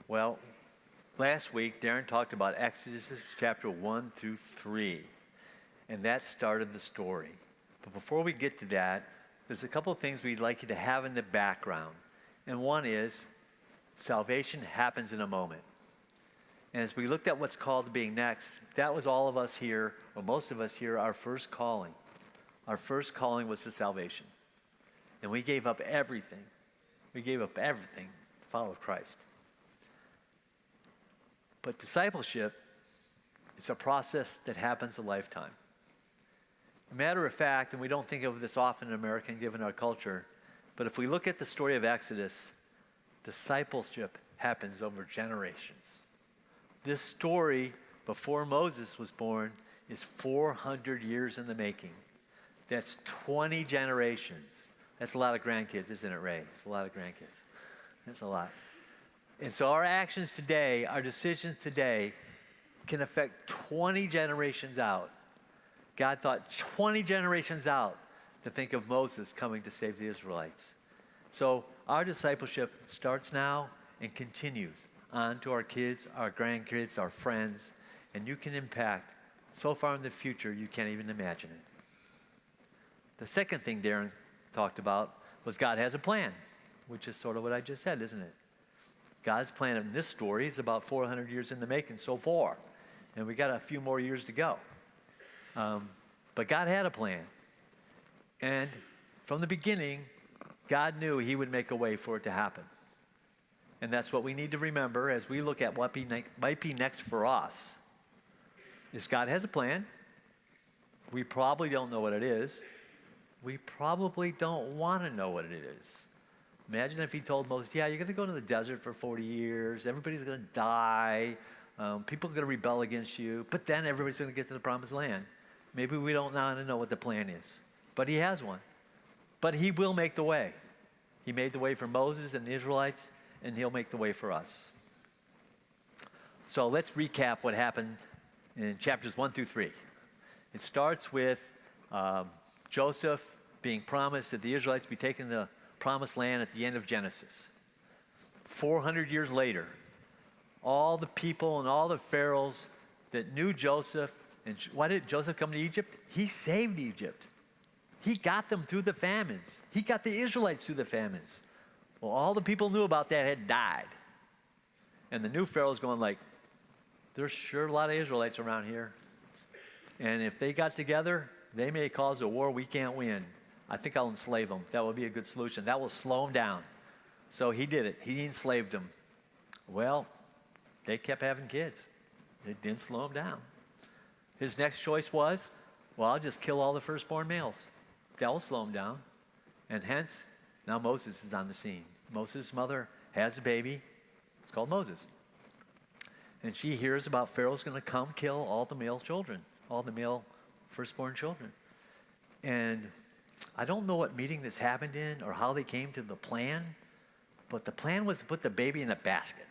Well, last week, Darren talked about Exodus chapter 1 through 3, and that started the story. But before we get to that, there's a couple of things we'd like you to have in the background. And one is, salvation happens in a moment. And as we looked at what's called being next, that was all of us here, or most of us here, our first calling. Our first calling was to salvation. And we gave up everything. We gave up everything to follow Christ. But discipleship, it's a process that happens a lifetime. Matter of fact, and we don't think of this often in America given our culture, but if we look at the story of Exodus, discipleship happens over generations. This story, before Moses was born, is 400 years in the making. That's 20 generations. That's a lot of grandkids, isn't it, Ray? It's a lot of grandkids. That's a lot. And so our actions today, our decisions today, can affect 20 generations out. God thought 20 generations out to think of Moses coming to save the Israelites. So our discipleship starts now and continues on to our kids, our grandkids, our friends, and you can impact so far in the future you can't even imagine it. The second thing Darren talked about was God has a plan, which is sort of what I just said, isn't it? God's plan in this story is about 400 years in the making so far, and we got a few more years to go. But God had a plan, and from the beginning, God knew he would make a way for it to happen. And that's what we need to remember as we look at what might be next for us, is God has a plan. We probably don't know what it is. We probably don't want to know what it is. Imagine if he told Moses, yeah, you're going to go to the desert for 40 years. Everybody's going to die. People are going to rebel against you. But then everybody's going to get to the promised land. Maybe we don't want to know what the plan is. But he has one. But he will make the way. He made the way for Moses and the Israelites, and he'll make the way for us. So let's recap what happened in chapters 1 through 3. It starts with Joseph being promised that the Israelites be taken to the promised land at the end of Genesis. 400 years later, all the people and all the pharaohs that knew Joseph, and why did Joseph come to Egypt? He saved Egypt. He got them through the famines. He got the Israelites through the famines. Well, all the people knew about that had died. And the new Pharaoh's going like, there's sure a lot of Israelites around here. And if they got together, they may cause a war we can't win. I think I'll enslave them. That would be a good solution. That will slow them down. So he did it. He enslaved them. Well, they kept having kids. It didn't slow them down. His next choice was, well, I'll just kill all the firstborn males. That will slow them down. And hence, now Moses is on the scene. Moses' mother has a baby. It's called Moses. And she hears about Pharaoh's going to come kill all the male children, all the male firstborn children. And I don't know what meeting this happened in or how they came to the plan, but the plan was to put the baby in a basket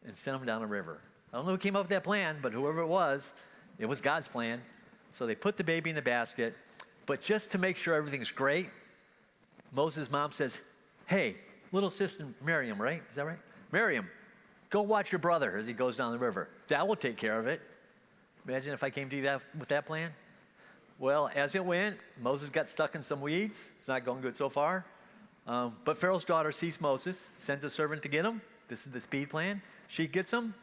and send him down a river. I don't know who came up with that plan, but whoever it was God's plan. So they put the baby in a basket, but just to make sure everything's great, Moses' mom says, hey, little sister Miriam, right? Is that right? Miriam, go watch your brother as he goes down the river. That will take care of it. Imagine if I came to you with that plan. Well, as it went, Moses got stuck in some weeds. It's not going good so far. But Pharaoh's daughter sees Moses, sends a servant to get him. This is the speed plan. She gets him.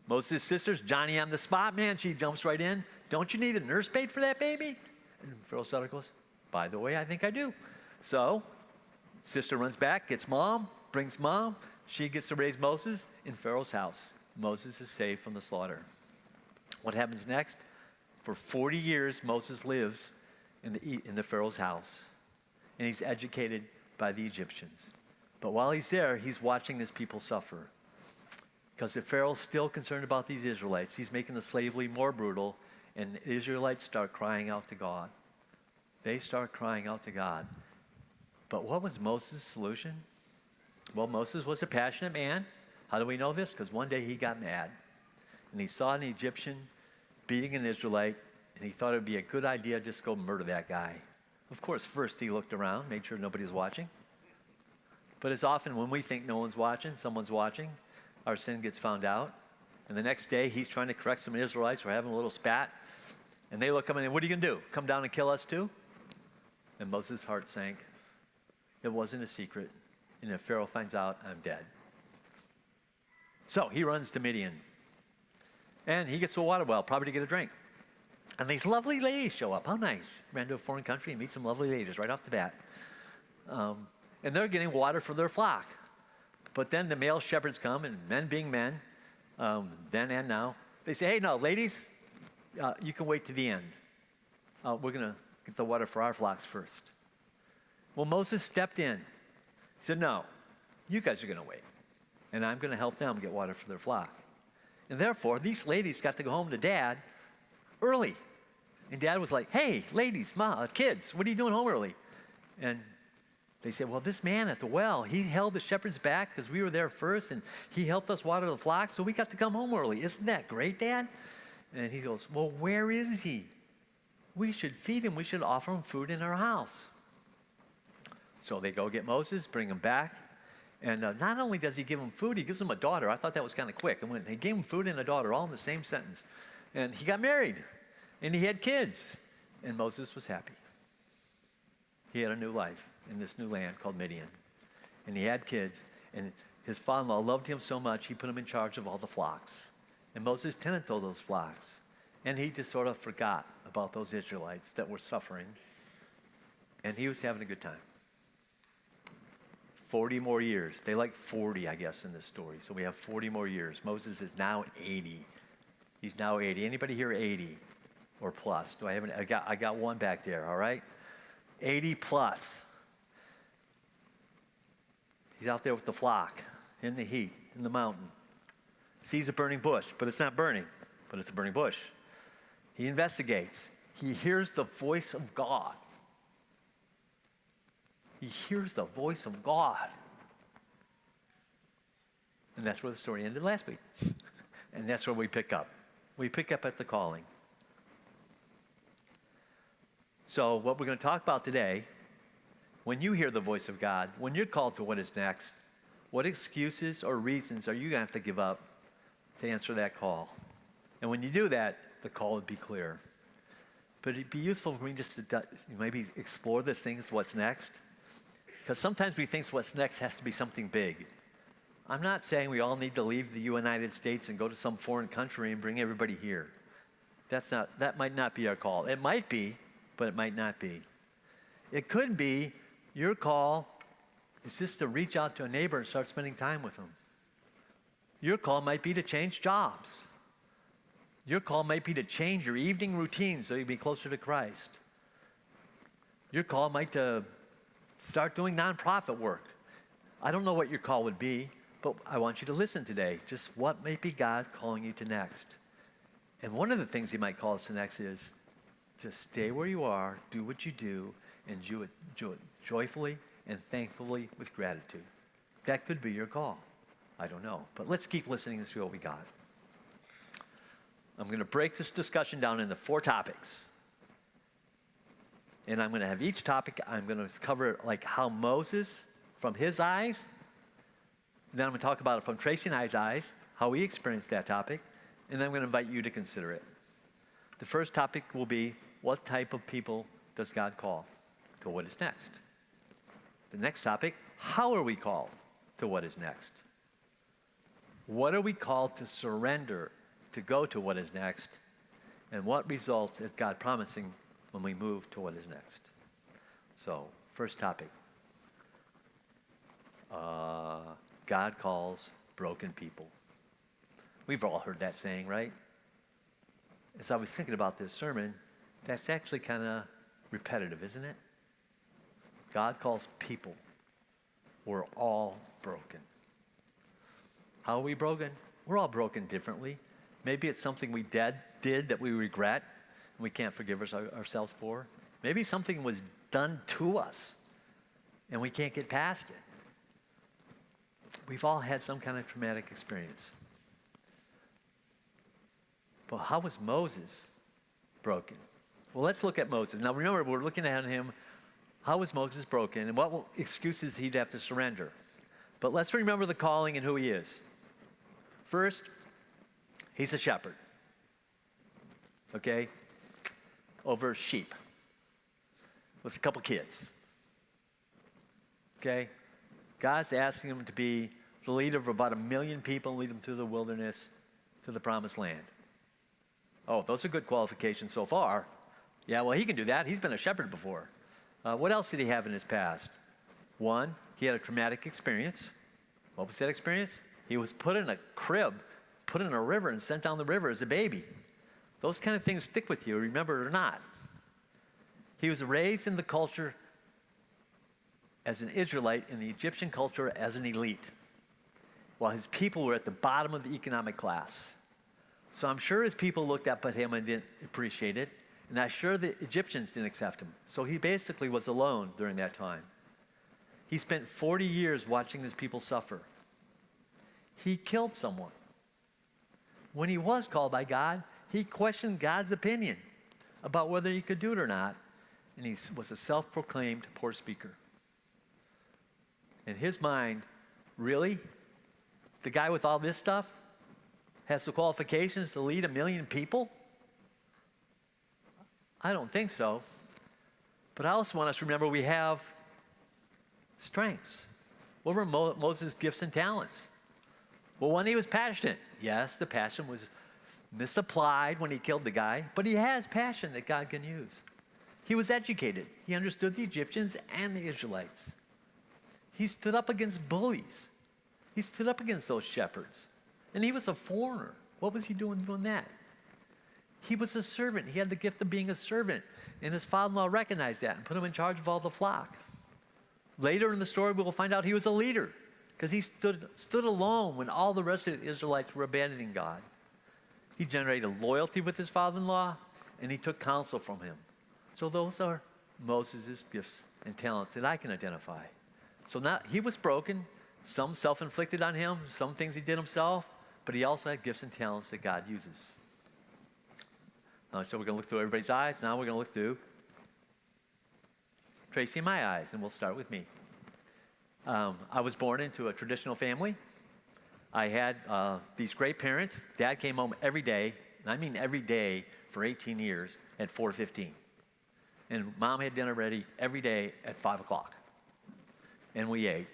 Moses' sister's Johnny on the spot, man. She jumps right in. Don't you need a nurse maid for that baby? And Pharaoh's daughter goes, by the way, I think I do. So sister runs back, gets mom, brings mom. She gets to raise Moses in Pharaoh's house. Moses is saved from the slaughter. What happens next? For 40 years, Moses lives in the Pharaoh's house, and he's educated by the Egyptians. But while he's there, he's watching his people suffer. Because if Pharaoh's still concerned about these Israelites, he's making the slavery more brutal, and the Israelites start crying out to God. They start crying out to God. But what was Moses' solution? Well, Moses was a passionate man. How do we know this? Because one day he got mad, and he saw an Egyptian beating an Israelite, and he thought it would be a good idea just to go murder that guy. Of course, first he looked around, made sure nobody's watching. But as often when we think no one's watching, someone's watching, our sin gets found out. And the next day, he's trying to correct some Israelites who are having a little spat. And they look up and say, what are you going to do? Come down and kill us too? And Moses' heart sank. It wasn't a secret. And if Pharaoh finds out, I'm dead. So he runs to Midian. And he gets to a water well, probably to get a drink. And these lovely ladies show up. How nice. Ran to a foreign country and meet some lovely ladies right off the bat. And they're getting water for their flock. But then the male shepherds come, and men being men, then and now, they say, hey, no, ladies, you can wait to the end. We're going to get the water for our flocks first. Well, Moses stepped in. He said, no, you guys are going to wait. And I'm going to help them get water for their flock. And therefore, these ladies got to go home to Dad early. And Dad was like, hey, ladies, kids, what are you doing home early? And they said, well, this man at the well, he held the shepherds back because we were there first, and he helped us water the flock, so we got to come home early. Isn't that great, Dad? And he goes, well, where is he? We should feed him. We should offer him food in our house. So they go get Moses, bring him back. And not only does he give him food, he gives him a daughter. I thought that was kind of quick. And when they gave him food and a daughter, all in the same sentence. And he got married. And he had kids. And Moses was happy. He had a new life in this new land called Midian. And he had kids. And his father-in-law loved him so much, he put him in charge of all the flocks. And Moses tended to those flocks. And he just sort of forgot about those Israelites that were suffering. And he was having a good time. 40 more years. They like 40, I guess, in this story. So we have 40 more years. Moses is now 80. He's now 80. Anybody here 80 or plus? Do I have I got one back there, all right? 80 plus. He's out there with the flock in the heat, in the mountain. Sees a burning bush, but it's not burning, but it's a burning bush. He investigates. He hears the voice of God. He hears the voice of God. And that's where the story ended last week. And that's where we pick up. We pick up at the calling. So what we're going to talk about today, when you hear the voice of God, when you're called to what is next, what excuses or reasons are you going to have to give up to answer that call? And when you do that, the call would be clear. But it'd be useful for me just to maybe explore this thing as what's next. Because sometimes we think what's next has to be something big. I'm not saying we all need to leave the United States and go to some foreign country and bring everybody here. That might not be our call. It might be, but it might not be. It could be your call is just to reach out to a neighbor and start spending time with them. Your call might be to change jobs. Your call might be to change your evening routine so you'll be closer to Christ. Your call might to start doing nonprofit work. I don't know what your call would be, but I want you to listen today. Just what may be God calling you to next. And one of the things he might call us to next is to stay where you are, do what you do, and do it joyfully and thankfully with gratitude. That could be your call. I don't know. But let's keep listening and see what we got. I'm going to break this discussion down into 4 topics. And I'm going to have each topic, I'm going to cover like how Moses, from his eyes, then I'm going to talk about it from Tracy and I's eyes, how he experienced that topic, and then I'm going to invite you to consider it. The first topic will be, what type of people does God call to what is next? The next topic, how are we called to what is next? What are we called to surrender to go to what is next? And what results is God promising when we move to what is next? So, first topic. God calls broken people. We've all heard that saying, right? As I was thinking about this sermon, that's actually kind of repetitive, isn't it? God calls people. We're all broken. How are we broken? We're all broken differently. Maybe it's something we did that we regret and we can't forgive ourselves for. Maybe something was done to us and we can't get past it. We've all had some kind of traumatic experience. But how was Moses broken? Well, let's look at Moses. Now remember, we're looking at him. How was Moses broken and what excuses he'd have to surrender? But let's remember the calling and who he is. First, he's a shepherd, okay, over sheep with a couple kids, okay? God's asking him to be the leader of about 1 million people and lead them through the wilderness to the promised land. Oh, those are good qualifications so far. Yeah, well, he can do that. He's been a shepherd before. What else did he have in his past? One, he had a traumatic experience. What was that experience? He was put in a crib, put in a river, and sent down the river as a baby. Those kind of things stick with you, remember it or not. He was raised in the culture as an Israelite, in the Egyptian culture as an elite, while his people were at the bottom of the economic class. So I'm sure his people looked up at him and didn't appreciate it, and I'm sure the Egyptians didn't accept him. So he basically was alone during that time. He spent 40 years watching his people suffer. He killed someone. When he was called by God, he questioned God's opinion about whether he could do it or not, and he was a self-proclaimed poor speaker. In his mind, really? The guy with all this stuff has the qualifications to lead 1 million people? I don't think so. But I also want us to remember we have strengths. What were Moses' gifts and talents? Well, one, he was passionate. Yes, the passion was misapplied when he killed the guy, but he has passion that God can use. He was educated. He understood the Egyptians and the Israelites. He stood up against bullies. He stood up against those shepherds. And he was a foreigner. What was he doing that? He was a servant. He had the gift of being a servant. And his father-in-law recognized that and put him in charge of all the flock. Later in the story, we will find out he was a leader because he stood alone when all the rest of the Israelites were abandoning God. He generated loyalty with his father-in-law, and he took counsel from him. So those are Moses' gifts and talents that I can identify. So now he was broken, some self-inflicted on him, some things he did himself, but he also had gifts and talents that God uses. So we're going to look through everybody's eyes. Now we're going to look through Tracy and my eyes, and we'll start with me. I was born into a traditional family. I had these great parents. Dad came home every day, and I mean every day for 18 years at 4:15. And Mom had dinner ready every day at 5 o'clock. And we ate.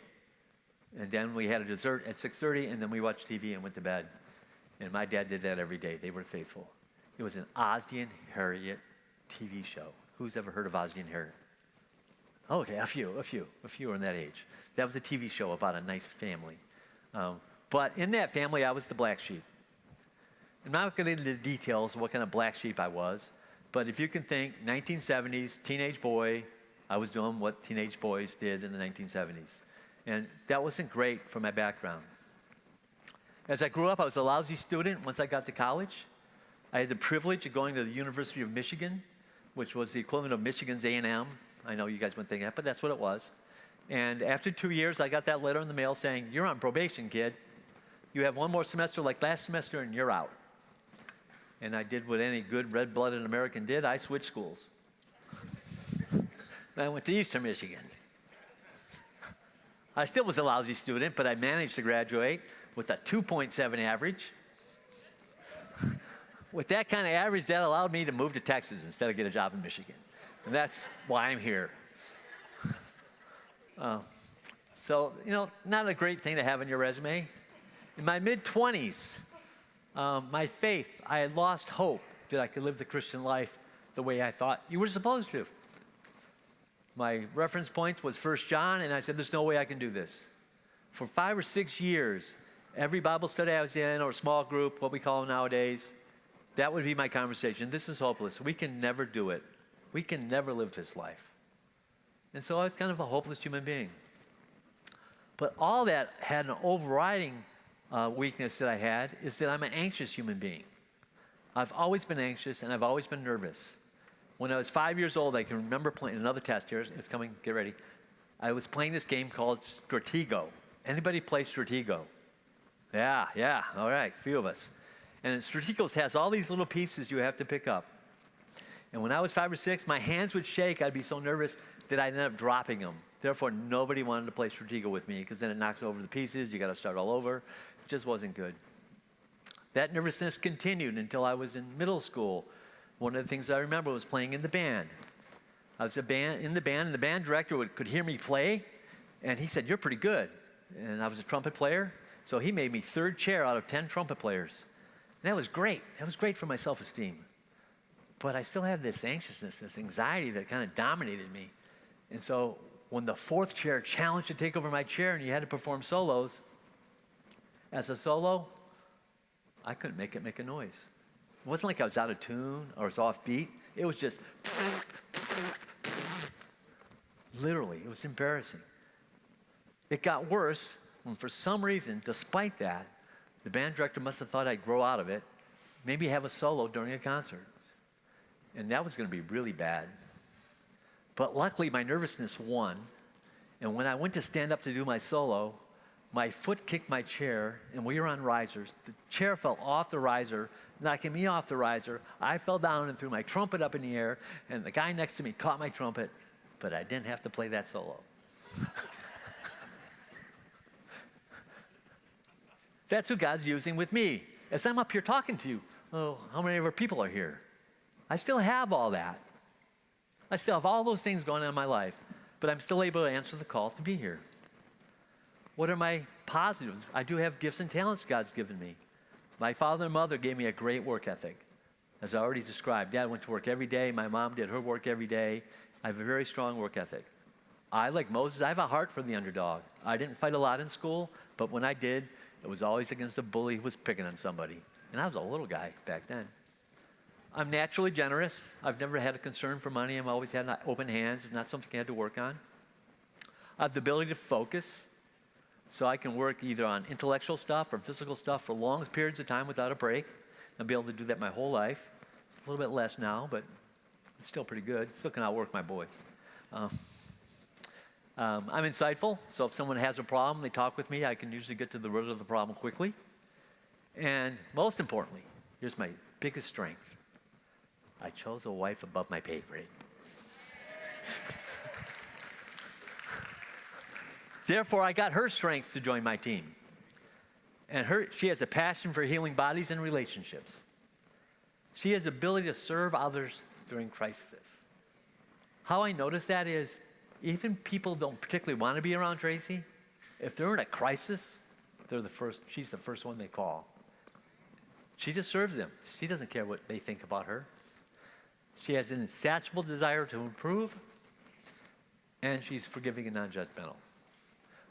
And then we had a dessert at 6:30, and then we watched TV and went to bed. And my dad did that every day. They were faithful. It was an Ozzie and Harriet TV show. Who's ever heard of Ozzie and Harriet? Okay, a few are in that age. That was a TV show about a nice family. But in that family, I was the black sheep. I'm not going to get into the details of what kind of black sheep I was, but if you can think, 1970s, teenage boy, I was doing what teenage boys did in the 1970s. And that wasn't great for my background. As I grew up, I was a lousy student. Once I got to college, I had the privilege of going to the University of Michigan, which was the equivalent of Michigan's A&M. I know you guys wouldn't think that, but that's what it was. And after 2 years, I got that letter in the mail saying, "You're on probation, kid. You have one more semester like last semester, and you're out." And I did what any good red-blooded American did. I switched schools. I went to Eastern Michigan. I still was a lousy student, but I managed to graduate with a 2.7 average. With that kind of average, that allowed me to move to Texas instead of get a job in Michigan. And that's why I'm here. So, not a great thing to have in your resume. In my mid-20s, my faith, I had lost hope that I could live the Christian life the way I thought you were supposed to. My reference point was 1 John, and I said, there's no way I can do this. For 5 or 6 years, every Bible study I was in, or small group, what we call them nowadays, that would be my conversation. This is hopeless. We can never do it. We can never live this life. And so I was kind of a hopeless human being. But all that had an overriding weakness that I had is that I'm an anxious human being. I've always been anxious, and I've always been nervous. When I was 5 years old, I can remember playing another test here. It's coming. Get ready. I was playing this game called Stratego. Anybody play Stratego? Yeah. All right, a few of us. And Stratego has all these little pieces you have to pick up. And when I was 5 or 6, my hands would shake. I'd be so nervous. that I ended up dropping them. Therefore, nobody wanted to play Stratego with me because then it knocks over the pieces. You got to start all over. It just wasn't good. That nervousness continued until I was in middle school. One of the things I remember was playing in the band. I was in the band, and the band director could hear me play, and he said, "You're pretty good." And I was a trumpet player, so he made me third chair out of 10 trumpet players. And that was great. That was great for my self-esteem. But I still had this anxiousness, this anxiety that kind of dominated me. And so when the fourth chair challenged to take over my chair and you had to perform solos, as a solo, I couldn't make it make a noise. It wasn't like I was out of tune or was off beat. It was just literally, it was embarrassing. It got worse when for some reason, despite that, the band director must have thought I'd grow out of it, maybe have a solo during a concert. And that was going to be really bad. But luckily, my nervousness won. And when I went to stand up to do my solo, my foot kicked my chair, and we were on risers. The chair fell off the riser, knocking me off the riser. I fell down and threw my trumpet up in the air, and the guy next to me caught my trumpet, but I didn't have to play that solo. That's who God's using with me. As I'm up here talking to you, oh, how many of our people are here? I still have all that. I still have all those things going on in my life, but I'm still able to answer the call to be here. What are my positives? I do have gifts and talents God's given me. My father and mother gave me a great work ethic. As I already described, Dad went to work every day. My mom did her work every day. I have a very strong work ethic. I, like Moses, I have a heart for the underdog. I didn't fight a lot in school, but when I did, it was always against a bully who was picking on somebody. And I was a little guy back then. I'm naturally generous. I've never had a concern for money. I've always had open hands. It's not something I had to work on. I have the ability to focus, so I can work either on intellectual stuff or physical stuff for long periods of time without a break. I'll be able to do that my whole life. It's a little bit less now, but it's still pretty good. Still can outwork my boys. I'm insightful, so if someone has a problem, they talk with me, I can usually get to the root of the problem quickly. And most importantly, here's my biggest strength. I chose a wife above my pay grade. Therefore, I got her strengths to join my team. And she has a passion for healing bodies and relationships. She has the ability to serve others during crises. How I notice that is, even people don't particularly want to be around Tracy. If they're in a crisis, she's the first one they call. She just serves them. She doesn't care what they think about her. She has an insatiable desire to improve, and she's forgiving and non-judgmental.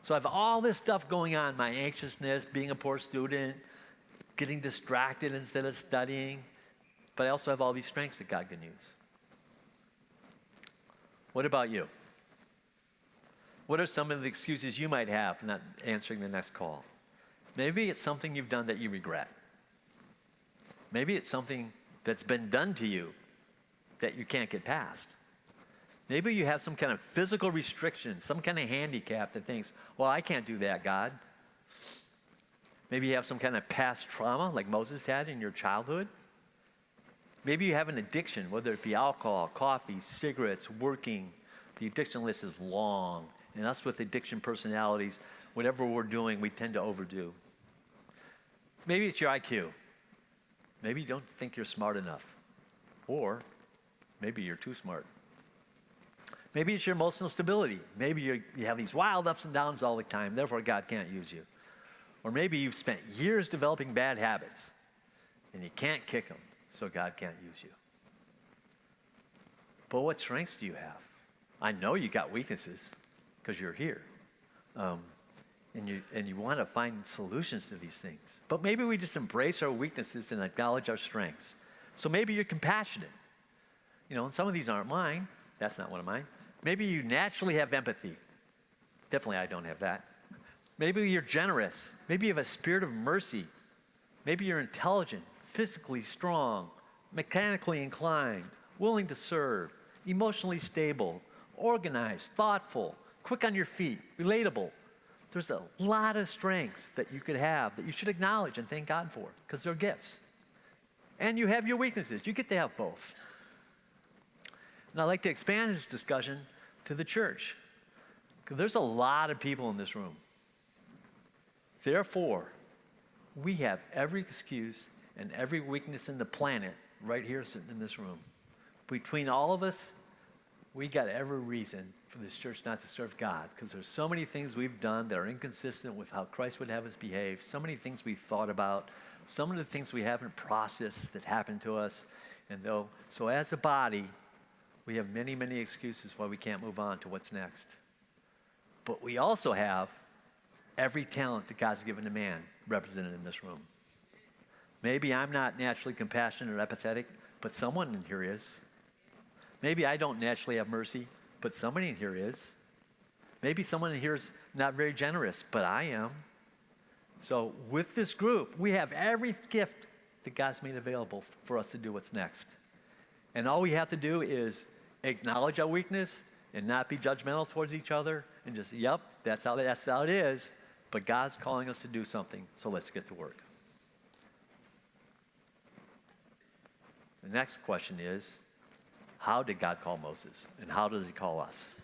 So I have all this stuff going on, my anxiousness, being a poor student, getting distracted instead of studying, but I also have all these strengths that God can use. What about you? What are some of the excuses you might have for not answering the next call? Maybe it's something you've done that you regret. Maybe it's something that's been done to you that you can't get past. Maybe you have some kind of physical restriction, some kind of handicap that thinks, well, I can't do that, God. Maybe you have some kind of past trauma like Moses had in your childhood. Maybe you have an addiction, whether it be alcohol, coffee, cigarettes, working. The addiction list is long. And us with addiction personalities, whatever we're doing, we tend to overdo. Maybe it's your IQ. Maybe you don't think you're smart enough. Or maybe you're too smart. Maybe it's your emotional stability. Maybe you have these wild ups and downs all the time, therefore God can't use you. Or maybe you've spent years developing bad habits, and you can't kick them, so God can't use you. But what strengths do you have? I know you got weaknesses, because you're here. And you want to find solutions to these things. But maybe we just embrace our weaknesses and acknowledge our strengths. So maybe you're compassionate. And some of these aren't mine. That's not one of mine. Maybe you naturally have empathy. Definitely I don't have that. Maybe you're generous. Maybe you have a spirit of mercy. Maybe you're intelligent, physically strong, mechanically inclined, willing to serve, emotionally stable, organized, thoughtful, quick on your feet, relatable. There's a lot of strengths that you could have that you should acknowledge and thank God for, because they're gifts. And you have your weaknesses. You get to have both. And I'd like to expand this discussion to the church. Because there's a lot of people in this room. Therefore, we have every excuse and every weakness in the planet right here sitting in this room. Between all of us, we got every reason for this church not to serve God, because there's so many things we've done that are inconsistent with how Christ would have us behave, so many things we've thought about, some of the things we haven't processed that happened to us. So as a body, we have many, many excuses why we can't move on to what's next. But we also have every talent that God's given to man represented in this room. Maybe I'm not naturally compassionate or empathetic, but someone in here is. Maybe I don't naturally have mercy, but somebody in here is. Maybe someone in here is not very generous, but I am. So with this group, we have every gift that God's made available for us to do what's next. And all we have to do is acknowledge our weakness and not be judgmental towards each other and just, yep, that's how it is. But God's calling us to do something, so let's get to work. The next question is, how did God call Moses, and how does he call us?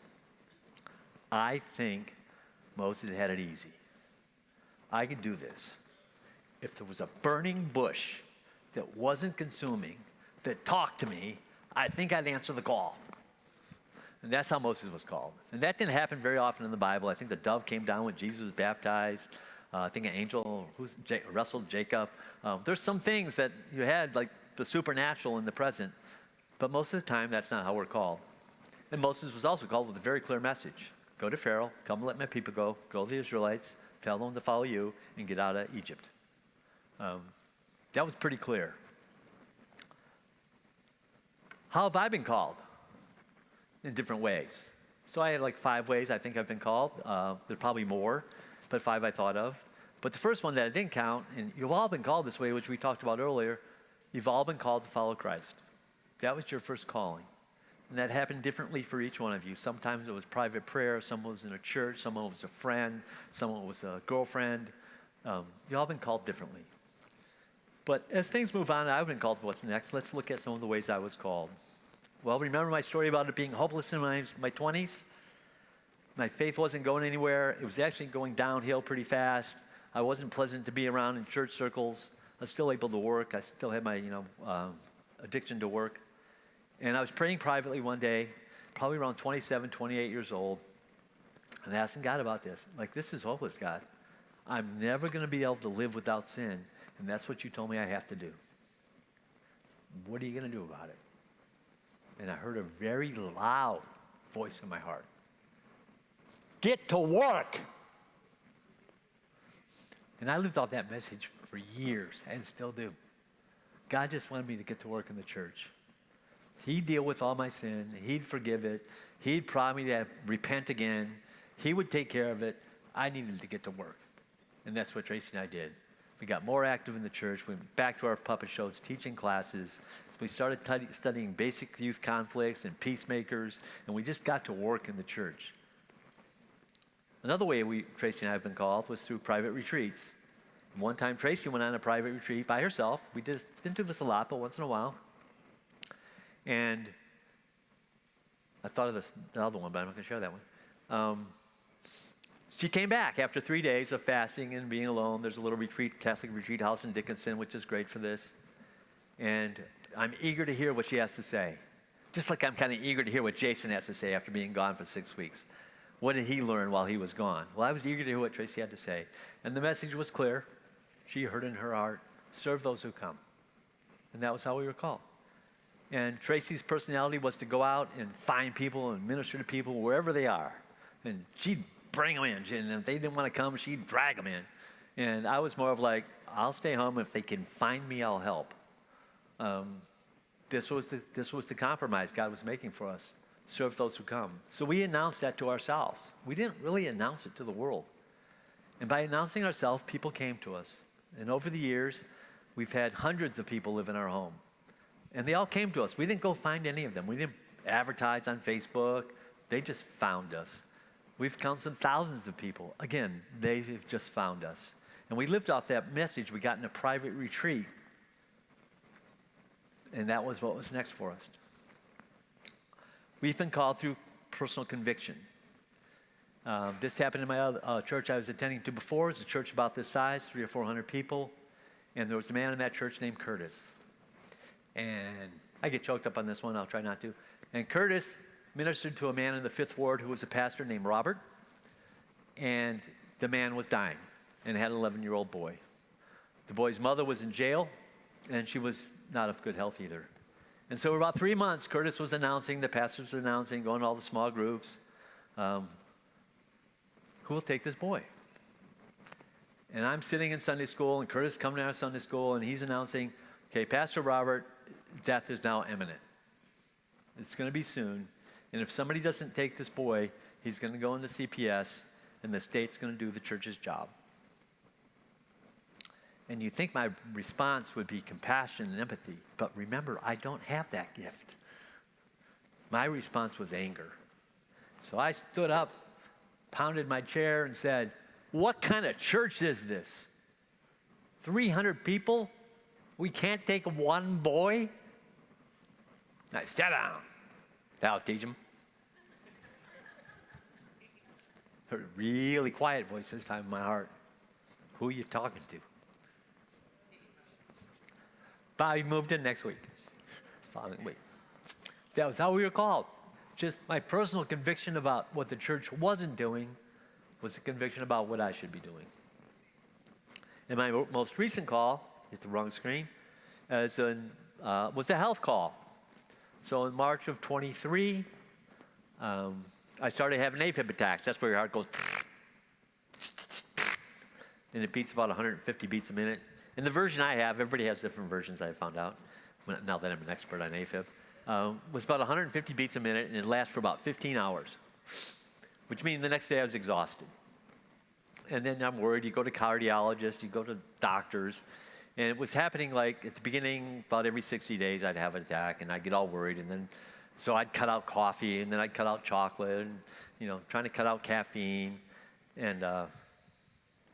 I think Moses had it easy. I could do this. If there was a burning bush that wasn't consuming, that talked to me, I think I'd answer the call. And that's how Moses was called. And that didn't happen very often in the Bible. I think the dove came down when Jesus was baptized. I think an angel wrestled Jacob. There's some things that you had, like the supernatural in the present. But most of the time, that's not how we're called. And Moses was also called with a very clear message. Go to Pharaoh, tell him to let my people go to the Israelites, tell them to follow you, and get out of Egypt. That was pretty clear. How have I been called? In different ways. So I had like 5 ways I think I've been called. There's probably more, but 5 I thought of. But the first one that I didn't count, and you've all been called this way, which we talked about earlier, you've all been called to follow Christ. That was your first calling. And that happened differently for each one of you. Sometimes it was private prayer, someone was in a church, someone was a friend, someone was a girlfriend. You've all been called differently. But as things move on, I've been called to what's next. Let's look at some of the ways I was called. Well, remember my story about it being hopeless in my 20s? My faith wasn't going anywhere. It was actually going downhill pretty fast. I wasn't pleasant to be around in church circles. I was still able to work. I still had my, addiction to work. And I was praying privately one day, probably around 27, 28 years old, and asking God about this. Like, this is hopeless, God. I'm never going to be able to live without sin, and that's what you told me I have to do. What are you going to do about it? And I heard a very loud voice in my heart. Get to work. And I lived off that message for years and still do. God just wanted me to get to work in the church. He'd deal with all my sin. He'd forgive it. He'd promise me to repent again. He would take care of it. I needed to get to work. And that's what Tracy and I did. We got more active in the church. We went back to our puppet shows, teaching classes. We started studying basic youth conflicts and peacemakers, and we just got to work in the church. Another way Tracy and I have been called was through private retreats. One time, Tracy went on a private retreat by herself. We didn't do this a lot, but once in a while. And I thought of the other one, but I'm not going to share that one. She came back after 3 days of fasting and being alone. There's a little Catholic retreat house in Dickinson, which is great for this. And I'm eager to hear what she has to say. Just like I'm kind of eager to hear what Jason has to say after being gone for 6 weeks. What did he learn while he was gone? Well, I was eager to hear what Tracy had to say. And the message was clear. She heard in her heart, serve those who come. And that was how we were called. And Tracy's personality was to go out and find people and minister to people wherever they are. And she'd bring them in. And if they didn't want to come, she'd drag them in. And I was more of like, I'll stay home. If they can find me, I'll help. This was the compromise God was making for us. Serve those who come. So we announced that to ourselves. We didn't really announce it to the world. And by announcing ourselves, people came to us. And over the years, we've had hundreds of people live in our home. And they all came to us. We didn't go find any of them. We didn't advertise on Facebook. They just found us. We've counseled thousands of people. Again, they've just found us. And we lived off that message. We got in a private retreat. And that was what was next for us. We've been called through personal conviction. This happened in my other, church I was attending to before. It was a church about this size, 300 or 400 people. And there was a man in that church named Curtis. And I get choked up on this one. I'll try not to. And Curtis ministered to a man in the 5th Ward who was a pastor named Robert. And the man was dying and had an 11-year-old boy. The boy's mother was in jail, and she was not of good health either. And so for about 3 months, Curtis was announcing, the pastors were announcing, going to all the small groups, who will take this boy? And I'm sitting in Sunday school, and Curtis coming out of Sunday school, and he's announcing, okay, Pastor Robert, death is now imminent. It's going to be soon. And if somebody doesn't take this boy, he's going to go into CPS, and the state's going to do the church's job. And you think my response would be compassion and empathy. But remember, I don't have that gift. My response was anger. So I stood up, pounded my chair, and said, what kind of church is this? 300 people? We can't take one boy? Now, sit down. That'll teach him. Heard a really quiet voice this time in my heart. Who are you talking to? Bobby moved in next week. Following week. That was how we were called. Just my personal conviction about what the church wasn't doing was a conviction about what I should be doing. And my most recent call, hit the wrong screen, was a health call. So in March of 23, I started having AFib attacks. That's where your heart goes, and it beats about 150 beats a minute. And the version I have, everybody has different versions, I found out, now that I'm an expert on AFib, was about 150 beats a minute, and it lasts for about 15 hours, which means the next day I was exhausted. And then I'm worried. You go to cardiologists, you go to doctors, and it was happening like at the beginning, about every 60 days I'd have an attack, and I'd get all worried, and then so I'd cut out coffee, and then I'd cut out chocolate, and trying to cut out caffeine, and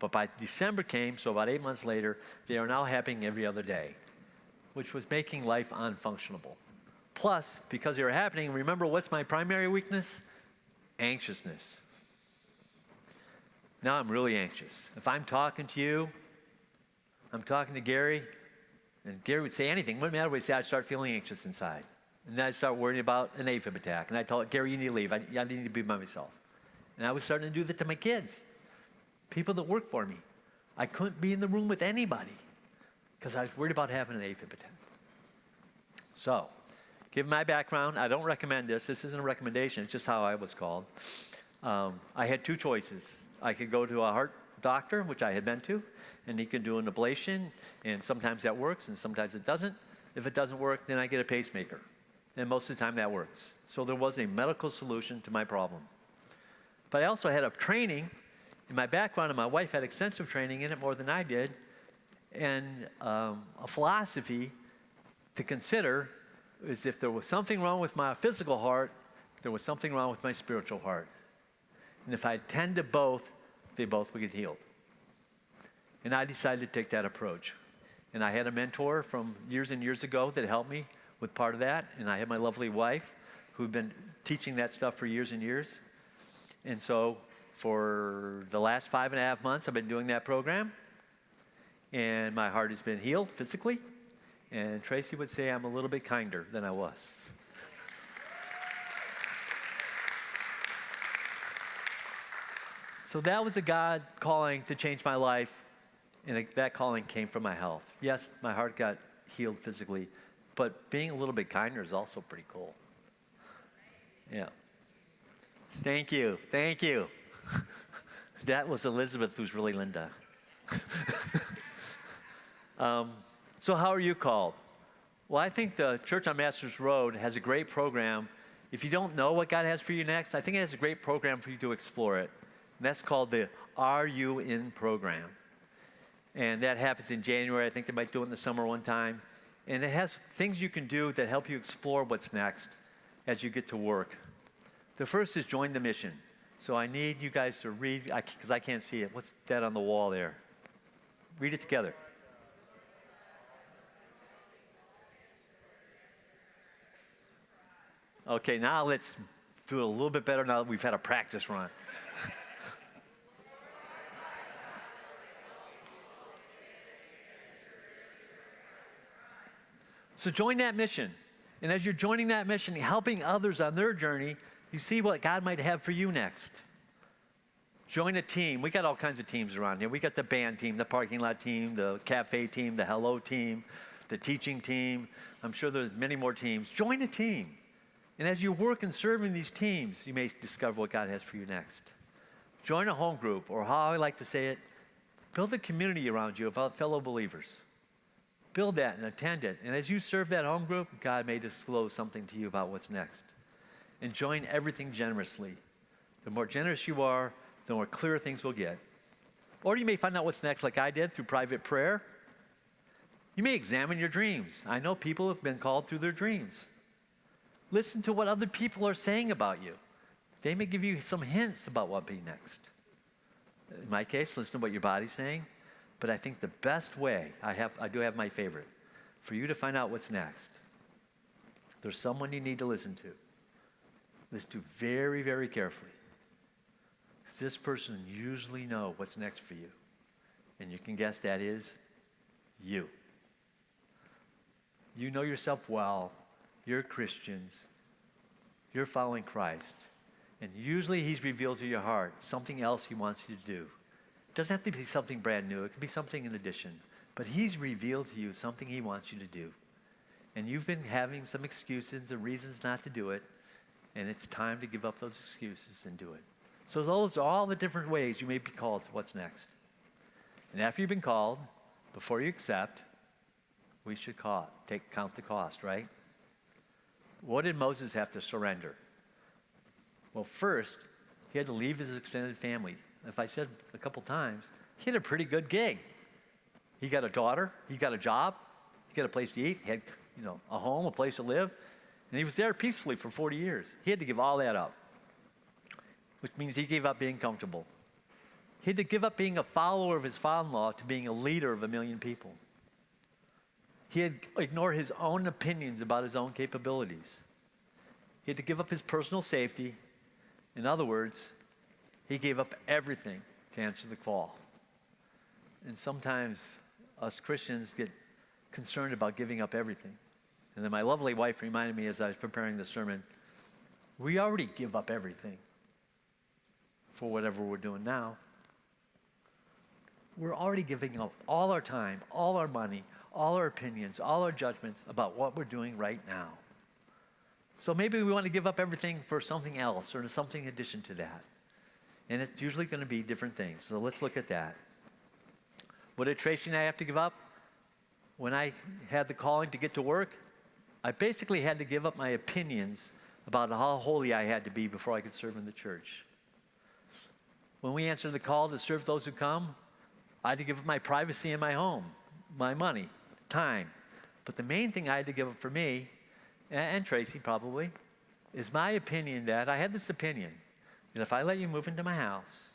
but by December came, so about 8 months later, they are now happening every other day, which was making life unfunctionable. Plus, because they were happening, remember what's my primary weakness? Anxiousness. Now I'm really anxious. If I'm talking to you, I'm talking to Gary, and Gary would say anything. Wouldn't matter what he said, I'd start feeling anxious inside. And then I'd start worrying about an AFib attack. And I'd tell Gary, you need to leave. I need to be by myself. And I was starting to do that to my kids, people that work for me. I couldn't be in the room with anybody because I was worried about having an AFib attack. So, given my background, I don't recommend this. This isn't a recommendation. It's just how I was called. I had two choices. I could go to a heart doctor, which I had been to, and he could do an ablation, and sometimes that works, and sometimes it doesn't. If it doesn't work, then I get a pacemaker, and most of the time that works. So there was a medical solution to my problem. But I also had a training in my background, and my wife had extensive training in it, more than I did, and a philosophy to consider is if there was something wrong with my physical heart, there was something wrong with my spiritual heart. And if I attend to both, they both would get healed. And I decided to take that approach. And I had a mentor from years and years ago that helped me with part of that. And I had my lovely wife who'd been teaching that stuff for years and years. And so for the last 5.5 months, I've been doing that program. And my heart has been healed physically. And Tracy would say I'm a little bit kinder than I was. So that was a God calling to change my life, and that calling came from my health. Yes, my heart got healed physically, but being a little bit kinder is also pretty cool. Yeah. Thank you. Thank you. That was Elizabeth, who's really Linda. So how are you called? Well, I think the church on MastersRoad has a great program. If you don't know what God has for you next, I think it has a great program for you to explore it. And that's called the Are You In program. And that happens in January. I think they might do it in the summer one time. And it has things you can do that help you explore what's next as you get to work. The first is join the mission. So I need you guys to read, because I can't see it. What's that on the wall there? Read it together. Okay, now let's do it a little bit better now that we've had a practice run. So join that mission. And as you're joining that mission, helping others on their journey, you see what God might have for you next. Join a team. We got all kinds of teams around here. We got the band team, the parking lot team, the cafe team, the hello team, the teaching team. I'm sure there's many more teams. Join a team. And as you work and serve in these teams, you may discover what God has for you next. Join a home group, or how I like to say it, build a community around you of fellow believers. Build that and attend it. And as you serve that home group, God may disclose something to you about what's next. And join everything generously. The more generous you are, the more clear things will get. Or you may find out what's next like I did through private prayer. You may examine your dreams. I know people have been called through their dreams. Listen to what other people are saying about you. They may give you some hints about what will be next. In my case, listen to what your body's saying. But I think the best way, I do have my favorite, for you to find out what's next. There's someone you need to listen to. Listen to very, very carefully. Because this person usually knows what's next for you. And you can guess that is you. You know yourself well. You're Christians. You're following Christ. And usually he's revealed to your heart something else he wants you to do. It doesn't have to be something brand new. It can be something in addition. But he's revealed to you something he wants you to do. And you've been having some excuses and reasons not to do it. And it's time to give up those excuses and do it. So those are all the different ways you may be called to what's next. And after you've been called, before you accept, we should count the cost, right? What did Moses have to surrender? Well, first, he had to leave his extended family. If I said a couple times, he had a pretty good gig. He got a daughter, he got a job, he got a place to eat, he had a home, a place to live, and he was there peacefully for 40 years. He had to give all that up, which means he gave up being comfortable. He had to give up being a follower of his father-in-law to being a leader of 1 million people. He had to ignore his own opinions about his own capabilities. He had to give up his personal safety. In other words, he gave up everything to answer the call. And sometimes us Christians get concerned about giving up everything. And then my lovely wife reminded me as I was preparing the sermon, we already give up everything for whatever we're doing now. We're already giving up all our time, all our money, all our opinions, all our judgments about what we're doing right now. So maybe we want to give up everything for something else or something in addition to that. And it's usually going to be different things. So let's look at that. What did Tracy and I have to give up? When I had the calling to get to work, I basically had to give up my opinions about how holy I had to be before I could serve in the church. When we answered the call to serve those who come, I had to give up my privacy in my home, my money, time. But the main thing I had to give up for me, and Tracy probably, is my opinion that I had this opinion that if I let you move into my house,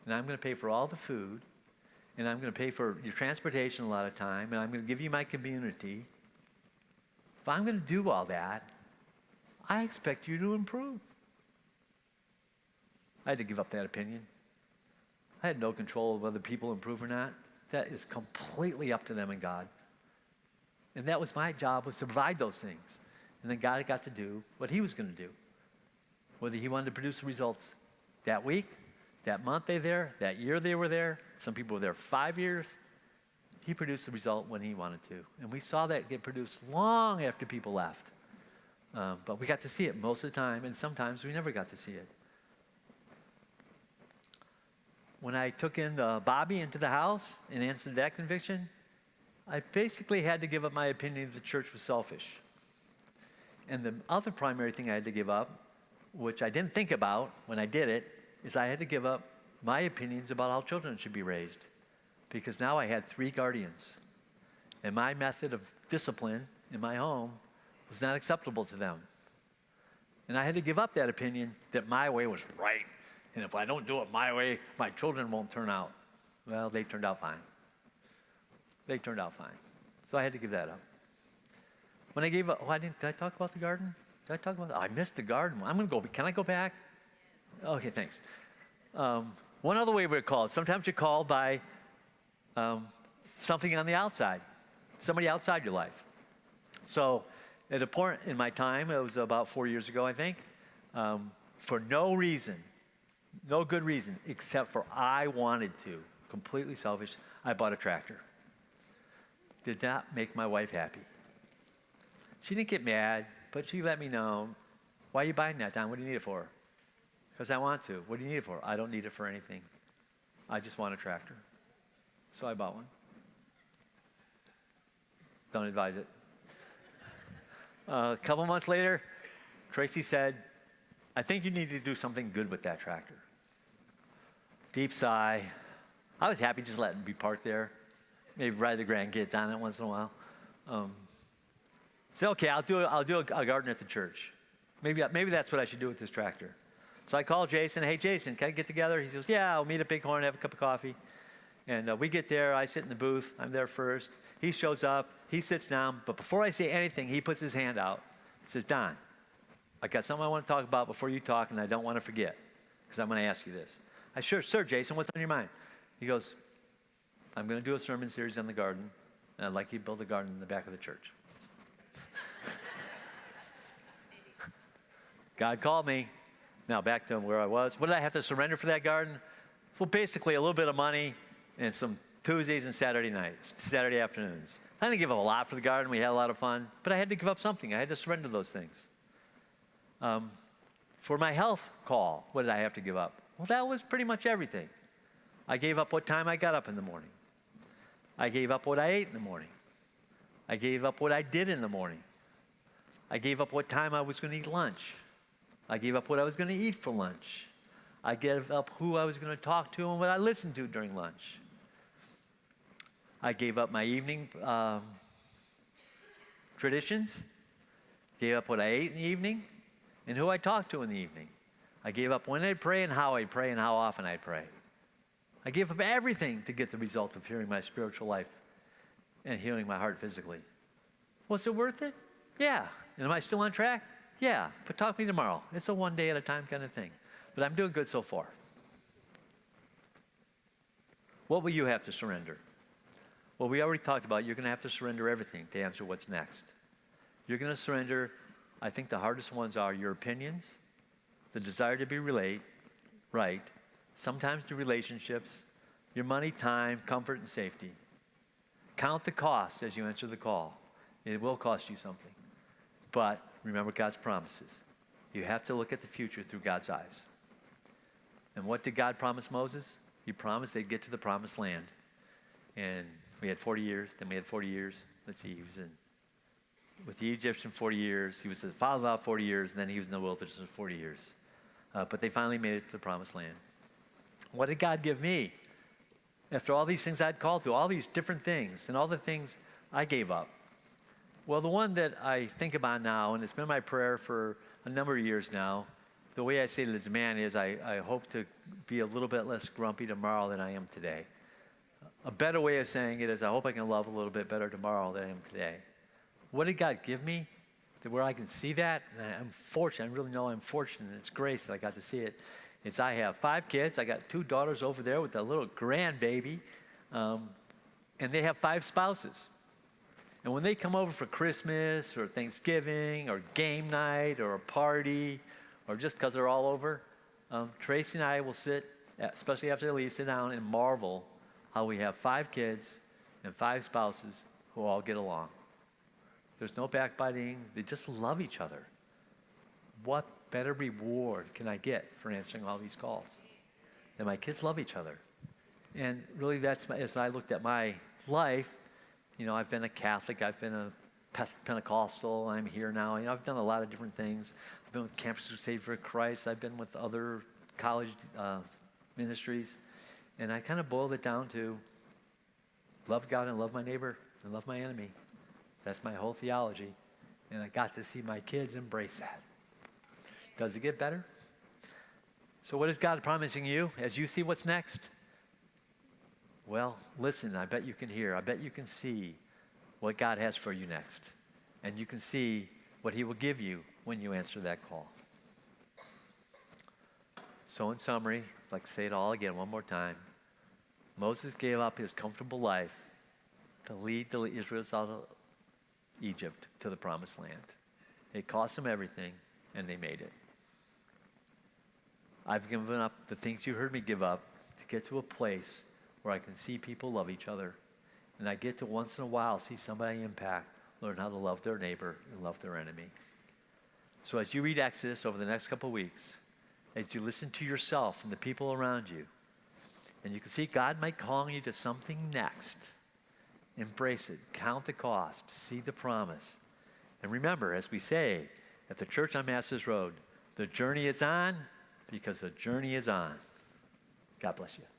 and I'm going to pay for all the food, and I'm going to pay for your transportation a lot of time, and I'm going to give you my community, if I'm going to do all that, I expect you to improve. I had to give up that opinion. I had no control of whether people improve or not. That is completely up to them and God. And that was my job, was to provide those things. And then God got to do what he was going to do. Whether he wanted to produce the results that week, that month they were there, that year they were there, some people were there 5 years, he produced the result when he wanted to. And we saw that get produced long after people left. But we got to see it most of the time, and sometimes we never got to see it. When I took in Bobby into the house and answered that conviction, I basically had to give up my opinion that the church was selfish. And the other primary thing I had to give up, which I didn't think about when I did it, is I had to give up my opinions about how children should be raised. Because now I had 3 guardians. And my method of discipline in my home was not acceptable to them. And I had to give up that opinion that my way was right. And if I don't do it my way, my children won't turn out. Well, they turned out fine. They turned out fine. So I had to give that up. When I gave up, did I talk about the garden? Did I talk about that? I missed the garden. I'm going to go. Can I go back? Okay, thanks. One other way we're called. Sometimes you're called by something on the outside, somebody outside your life. So at a point in my time, it was about 4 years ago, I think, for no reason, no good reason, except for I wanted to, completely selfish, I bought a tractor. Did not make my wife happy. She didn't get mad, but she let me know, why are you buying that, Don? What do you need it for? Because I want to. What do you need it for? I don't need it for anything. I just want a tractor. So I bought one. Don't advise it. A couple months later, Tracy said, I think you need to do something good with that tractor. Deep sigh. I was happy just letting it be parked there. Maybe ride the grandkids on it once in a while. Said, okay, I'll do a garden at the church. Maybe that's what I should do with this tractor. So I called Jason. Hey, Jason, can I get together? He says, yeah, I'll meet at Bighorn, have a cup of coffee. And we get there. I sit in the booth. I'm there first. He shows up. He sits down. But before I say anything, he puts his hand out. He says, Don, I got something I want to talk about before you talk, and I don't want to forget, because I'm going to ask you this. Sure, Jason, what's on your mind? He goes, I'm going to do a sermon series on the garden, and I'd like you to build a garden in the back of the church. God called me. Now back to where I was. What did I have to surrender for that garden? Well, basically a little bit of money and some Tuesdays and Saturday nights, Saturday afternoons. I didn't give up a lot for the garden. We had a lot of fun. But I had to give up something. I had to surrender those things. For my health call, what did I have to give up? Well, that was pretty much everything. I gave up what time I got up in the morning. I gave up what I ate in the morning. I gave up what I did in the morning. I gave up what time I was going to eat lunch. I gave up what I was going to eat for lunch. I gave up who I was going to talk to and what I listened to during lunch. I gave up my evening traditions. Gave up what I ate in the evening and who I talked to in the evening. I gave up when I'd pray and how often I'd pray. I gave up everything to get the result of healing my spiritual life and healing my heart physically. Was it worth it? Yeah. And am I still on track? Yeah. But talk to me tomorrow. It's a one day at a time kind of thing. But I'm doing good so far. What will you have to surrender? Well, we already talked about you're going to have to surrender everything to answer what's next. You're going to surrender, I think the hardest ones are your opinions, the desire to be right, sometimes the relationships, your money, time, comfort, and safety. Count the cost as you answer the call. It will cost you something. But remember God's promises. You have to look at the future through God's eyes. And what did God promise Moses? He promised they'd get to the promised land. And we had 40 years, then we had 40 years. Let's see, he was with the Egyptian 40 years. He was the father about 40 years, and then he was in the wilderness for 40 years. But they finally made it to the promised land. What did God give me? After all these things I'd called to, all these different things, and all the things I gave up. Well, the one that I think about now, and it's been my prayer for a number of years now, the way I say it as a man is I hope to be a little bit less grumpy tomorrow than I am today. A better way of saying it is I hope I can love a little bit better tomorrow than I am today. What did God give me to where I can see that? And I'm fortunate. I really know I'm fortunate. It's grace that I got to see it. I have 5 kids. I got 2 daughters over there with a little grandbaby. And they have 5 spouses. And when they come over for Christmas or Thanksgiving or game night or a party or just because they're all over, Tracy and I will sit, especially after they leave, sit down and marvel how we have 5 kids and 5 spouses who all get along. There's no backbiting. They just love each other. What better reward can I get for answering all these calls? And my kids love each other. And really as I looked at my life, I've been a Catholic, I've been a Pentecostal, I'm here now. I've done a lot of different things. I've been with Campus Crusade for Christ. I've been with other college ministries. And I kind of boiled it down to love God and love my neighbor and love my enemy. That's my whole theology. And I got to see my kids embrace that. Does it get better? So what is God promising you as you see what's next? Well, listen, I bet you can hear. I bet you can see what God has for you next. And you can see what he will give you when you answer that call. So in summary, I'd like to say it all again one more time. Moses gave up his comfortable life to lead the Israelites out of Egypt to the promised land. It cost them everything, and they made it. I've given up the things you heard me give up to get to a place where I can see people love each other. And I get to once in a while see somebody I impact learn how to love their neighbor and love their enemy. So as you read Exodus over the next couple of weeks, as you listen to yourself and the people around you, and you can see God might call you to something next, embrace it, count the cost, see the promise. And remember, as we say at the church on MastersRoad, the journey is on because the journey is on. God bless you.